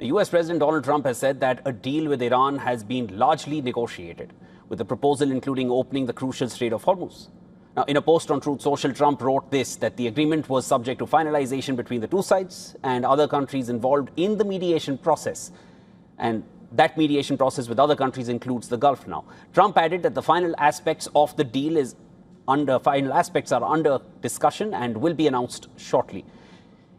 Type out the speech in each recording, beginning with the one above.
US President Donald Trump has said that a deal with Iran has been largely negotiated, with the proposal including opening the crucial Strait of Hormuz. Now, in a post on Truth Social, Trump wrote this, that the agreement was subject to finalization between the two sides and other countries involved in the mediation process. And that mediation process with other countries includes the Gulf now. Trump added that the final aspects of the deal are under discussion and will be announced shortly.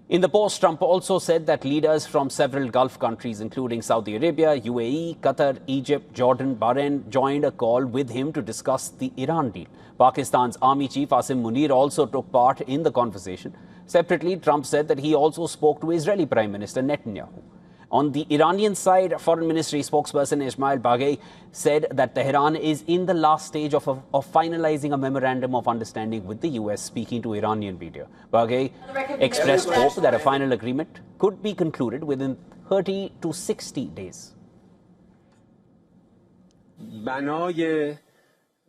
In the post, Trump also said that leaders from several Gulf countries, including Saudi Arabia, UAE, Qatar, Egypt, Jordan, Bahrain, joined a call with him to discuss the Iran deal. Pakistan's Army Chief Asim Munir also took part in the conversation. Separately, Trump said that he also spoke to Israeli Prime Minister Netanyahu. On the Iranian side, Foreign Ministry spokesperson Ismail Baghei said that Tehran is in the last stage of finalizing a memorandum of understanding with the US, speaking to Iranian media. Baghei expressed hope that a final agreement could be concluded within 30 to 60 days.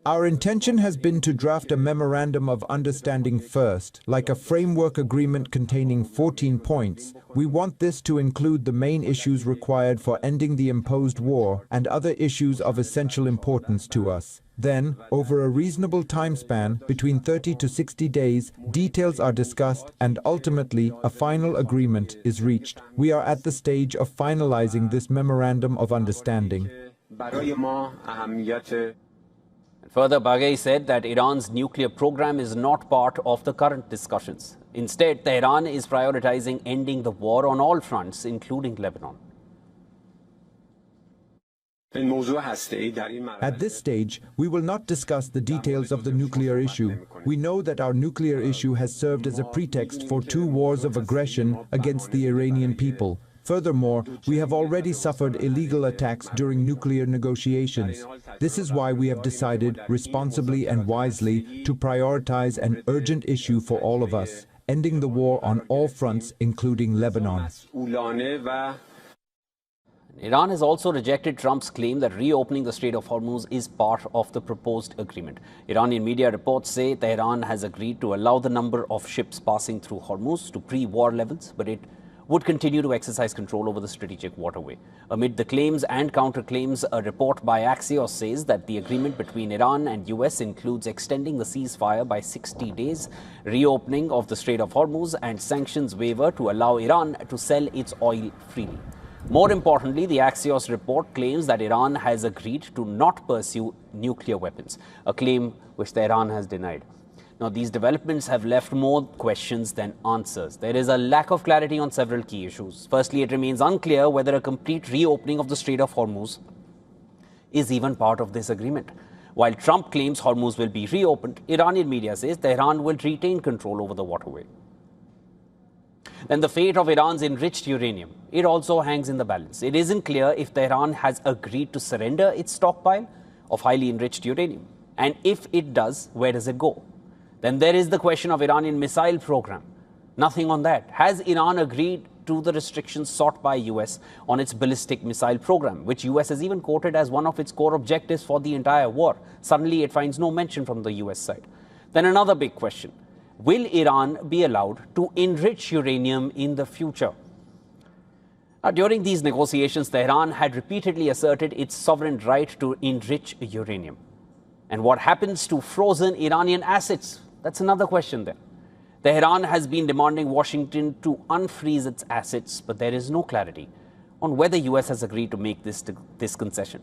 Our intention has been to draft a memorandum of understanding first, like a framework agreement containing 14 points. We want this to include the main issues required for ending the imposed war and other issues of essential importance to us. Then, over a reasonable time span, between 30 to 60 days, details are discussed and ultimately a final agreement is reached. We are at the stage of finalizing this memorandum of understanding. Further, Baghei said that Iran's nuclear program is not part of the current discussions. Instead, Tehran is prioritizing ending the war on all fronts, including Lebanon. At this stage, we will not discuss the details of the nuclear issue. We know that our nuclear issue has served as a pretext for 2 wars of aggression against the Iranian people. Furthermore, we have already suffered illegal attacks during nuclear negotiations. This is why we have decided, responsibly and wisely, to prioritize an urgent issue for all of us, ending the war on all fronts, including Lebanon. Iran has also rejected Trump's claim that reopening the Strait of Hormuz is part of the proposed agreement. Iranian media reports say Tehran has agreed to allow the number of ships passing through Hormuz to pre-war levels, but it would continue to exercise control over the strategic waterway. Amid the claims and counterclaims, a report by Axios says that the agreement between Iran and US includes extending the ceasefire by 60 days, reopening of the Strait of Hormuz, and sanctions waiver to allow Iran to sell its oil freely. More importantly, the Axios report claims that Iran has agreed to not pursue nuclear weapons, a claim which Tehran has denied. Now, these developments have left more questions than answers. There is a lack of clarity on several key issues. Firstly, it remains unclear whether a complete reopening of the Strait of Hormuz is even part of this agreement. While Trump claims Hormuz will be reopened, Iranian media says Tehran will retain control over the waterway. Then the fate of Iran's enriched uranium, it also hangs in the balance. It isn't clear if Tehran has agreed to surrender its stockpile of highly enriched uranium. And if it does, where does it go? Then there is the question of Iranian missile program. Nothing on that. Has Iran agreed to the restrictions sought by US on its ballistic missile program, which US has even quoted as one of its core objectives for the entire war? Suddenly, it finds no mention from the US side. Then another big question. Will Iran be allowed to enrich uranium in the future? Now, during these negotiations, Tehran had repeatedly asserted its sovereign right to enrich uranium. And what happens to frozen Iranian assets? That's another question there. Tehran has been demanding Washington to unfreeze its assets, but there is no clarity on whether US has agreed to make this concession.